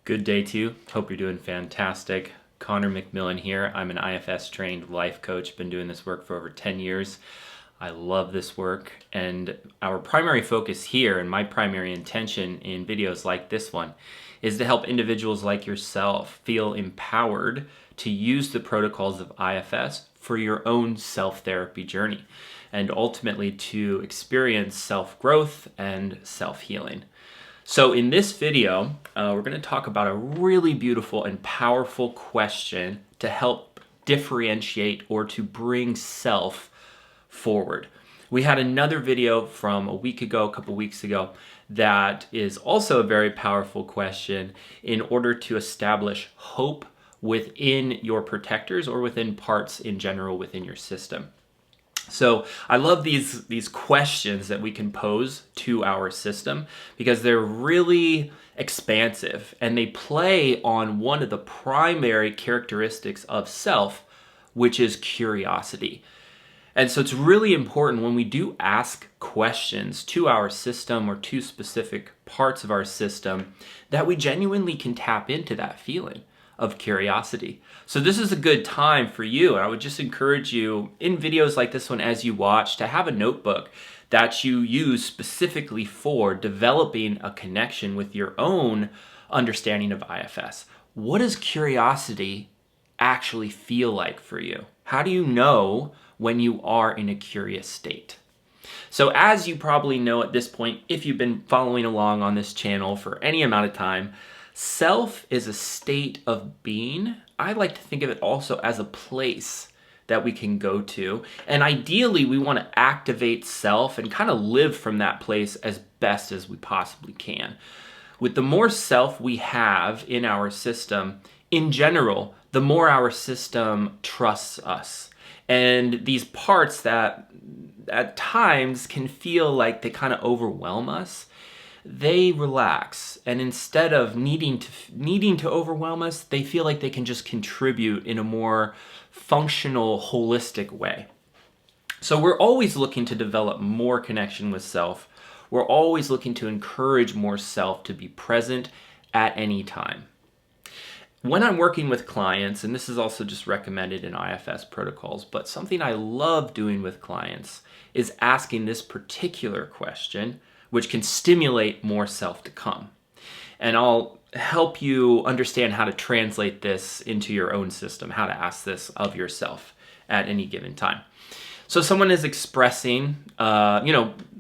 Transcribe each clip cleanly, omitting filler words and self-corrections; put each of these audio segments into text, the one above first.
Good day to you. Hope you're doing fantastic. Conor McMillen here. I'm an IFS-trained life coach. Been doing this work for over 10 years. I love this work, and our primary focus here and my primary intention in videos like this one is to help individuals like yourself feel empowered to use the protocols of IFS for your own self-therapy journey and ultimately to experience self-growth and self-healing. So in this video, we're going to talk about a really beautiful and powerful question to help differentiate or to bring self forward. We had another video from a couple weeks ago, that is also a very powerful question in order to establish hope within your protectors or within parts in general within your system. So I love these questions that we can pose to our system because they're really expansive and they play on one of the primary characteristics of self, which is curiosity. And so it's really important when we do ask questions to our system or to specific parts of our system that we genuinely can tap into that feeling of curiosity. So this is a good time for you, and I would just encourage you in videos like this one as you watch to have a notebook that you use specifically for developing a connection with your own understanding of IFS. What does curiosity actually feel like for you? How do you know when you are in a curious state? So as you probably know at this point, if you've been following along on this channel for any amount of time, self is a state of being. I like to think of it also as a place that we can go to. And ideally, we want to activate self and kind of live from that place as best as we possibly can. With the more self we have in our system, in general, the more our system trusts us. And these parts that at times can feel like they kind of overwhelm us, they relax, and instead of needing to overwhelm us, they feel like they can just contribute in a more functional, holistic way. So we're always looking to develop more connection with self. We're always looking to encourage more self to be present at any time. When I'm working with clients, and this is also just recommended in IFS protocols, but something I love doing with clients is asking this particular question, which can stimulate more self to come. And I'll help you understand how to translate this into your own system, how to ask this of yourself at any given time. So someone is expressing,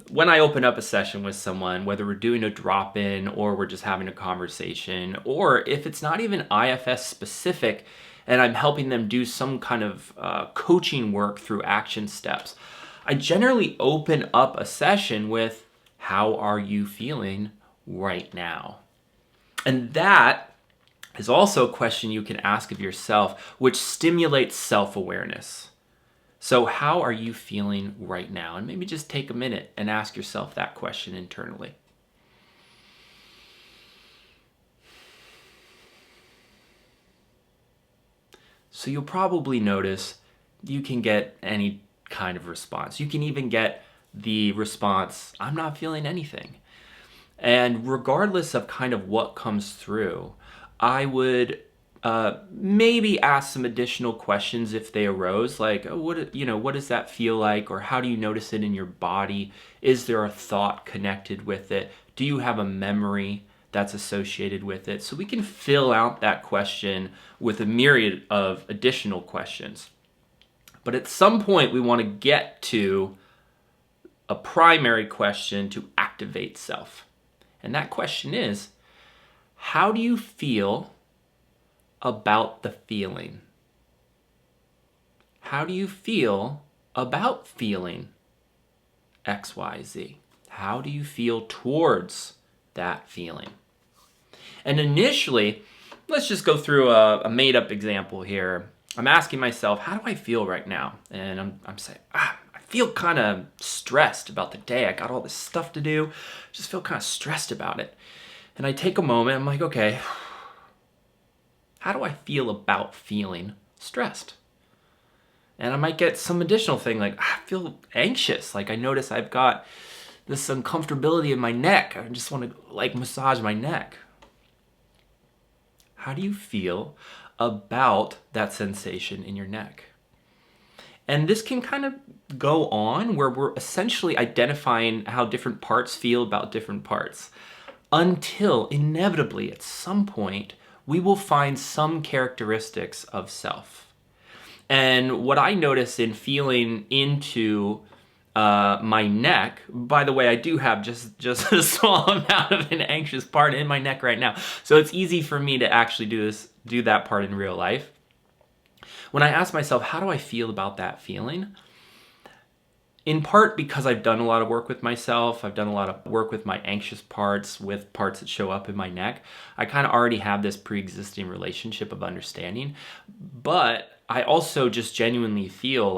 when I open up a session with someone, whether we're doing a drop-in or we're just having a conversation, or if it's not even IFS specific and I'm helping them do some kind of coaching work through action steps, I generally open up a session with, how are you feeling right now? And that is also a question you can ask of yourself, which stimulates self-awareness. So how are you feeling right now? And maybe just take a minute and ask yourself that question internally. So you'll probably notice you can get any kind of response. You can even get the response, I'm not feeling anything. And regardless of kind of what comes through, I would maybe ask some additional questions if they arose, like, what does that feel like? Or how do you notice it in your body? Is there a thought connected with it? Do you have a memory that's associated with it? So we can fill out that question with a myriad of additional questions. But at some point, we want to get to a primary question to activate self. And that question is, how do you feel about the feeling? How do you feel about feeling X, Y, Z? How do you feel towards that feeling? And initially, let's just go through a made-up example here. I'm asking myself, how do I feel right now? And I'm saying, I feel kind of stressed about the day. I got all this stuff to do. Just feel kind of stressed about it. And I take a moment. I'm like, okay, how do I feel about feeling stressed? And I might get some additional thing like, I feel anxious. Like I notice I've got this uncomfortability in my neck. I just want to massage my neck. How do you feel about that sensation in your neck? And this can kind of go on where we're essentially identifying how different parts feel about different parts until inevitably at some point we will find some characteristics of self. And what I notice in feeling into my neck, by the way, I do have just a small amount of an anxious part in my neck right now. So it's easy for me to actually do that part in real life. When I ask myself, how do I feel about that feeling? In part because I've done a lot of work with myself, I've done a lot of work with my anxious parts, with parts that show up in my neck. I kind of already have this pre-existing relationship of understanding, but I also just genuinely feel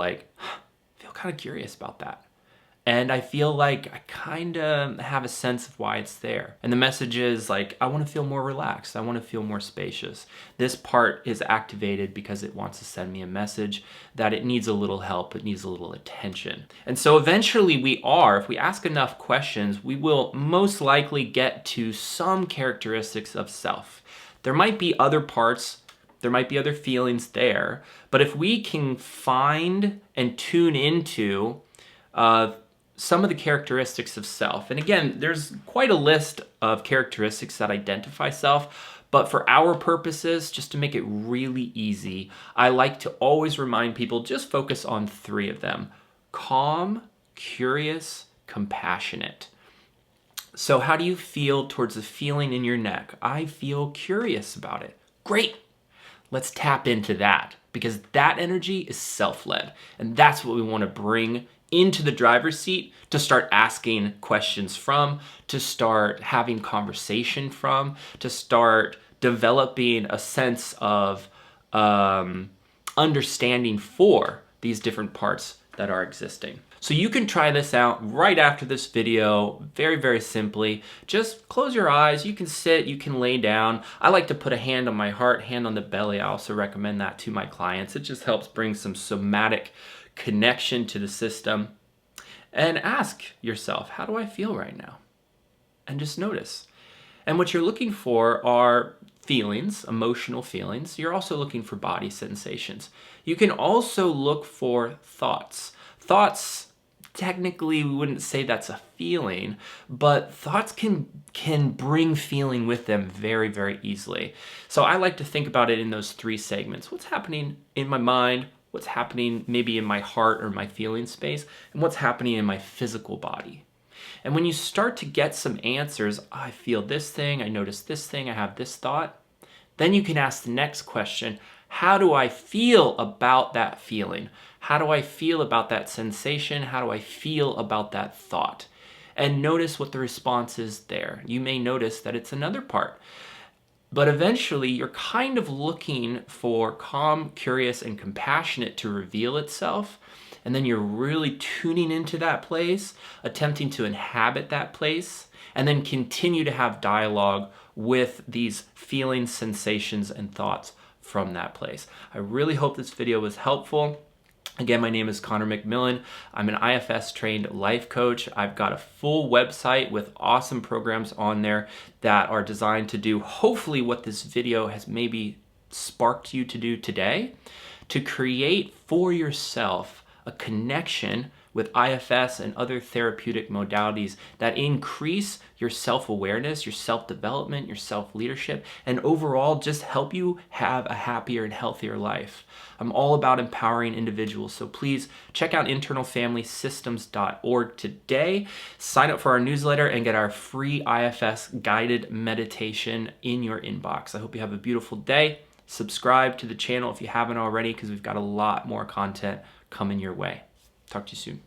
kind of curious about that. And I feel like I kind of have a sense of why it's there. And the message is I want to feel more relaxed. I want to feel more spacious. This part is activated because it wants to send me a message that it needs a little help. It needs a little attention. And so eventually if we ask enough questions, we will most likely get to some characteristics of self. There might be other parts, there might be other feelings there, but if we can find and tune into some of the characteristics of self. And again, there's quite a list of characteristics that identify self, but for our purposes, just to make it really easy, I like to always remind people, just focus on 3 of them: calm, curious, compassionate. So how do you feel towards the feeling in your neck? I feel curious about it. Great. Let's tap into that, because that energy is self-led, and that's what we want to bring into the driver's seat to start asking questions from, to start having conversation from, to start developing a sense of understanding for these different parts that are existing. So you can try this out right after this video, very, very simply. Just close your eyes, you can sit, you can lay down. I like to put a hand on my heart, hand on the belly. I also recommend that to my clients. It just helps bring some somatic connection to the system. And ask yourself, how do I feel right now? And just notice. And what you're looking for are feelings, emotional feelings. You're also looking for body sensations. You can also look for thoughts. Thoughts, technically, we wouldn't say that's a feeling, but thoughts can bring feeling with them very, very easily. So I like to think about it in those 3 segments. What's happening in my mind? What's happening maybe in my heart or my feeling space, and what's happening in my physical body. And when you start to get some answers, I feel this thing, I notice this thing, I have this thought, then you can ask the next question, how do I feel about that feeling? How do I feel about that sensation? How do I feel about that thought? And notice what the response is there. You may notice that it's another part. But eventually, you're kind of looking for calm, curious, and compassionate to reveal itself. And then you're really tuning into that place, attempting to inhabit that place, and then continue to have dialogue with these feelings, sensations, and thoughts from that place. I really hope this video was helpful. Again, my name is Conor McMillen. I'm an IFS-trained life coach. I've got a full website with awesome programs on there that are designed to do hopefully what this video has maybe sparked you to do today, to create for yourself a connection with IFS and other therapeutic modalities that increase your self-awareness, your self-development, your self-leadership, and overall just help you have a happier and healthier life. I'm all about empowering individuals, so please check out internalfamilysystems.org today, sign up for our newsletter, and get our free IFS guided meditation in your inbox. I hope you have a beautiful day. Subscribe to the channel if you haven't already, because we've got a lot more content coming your way. Talk to you soon.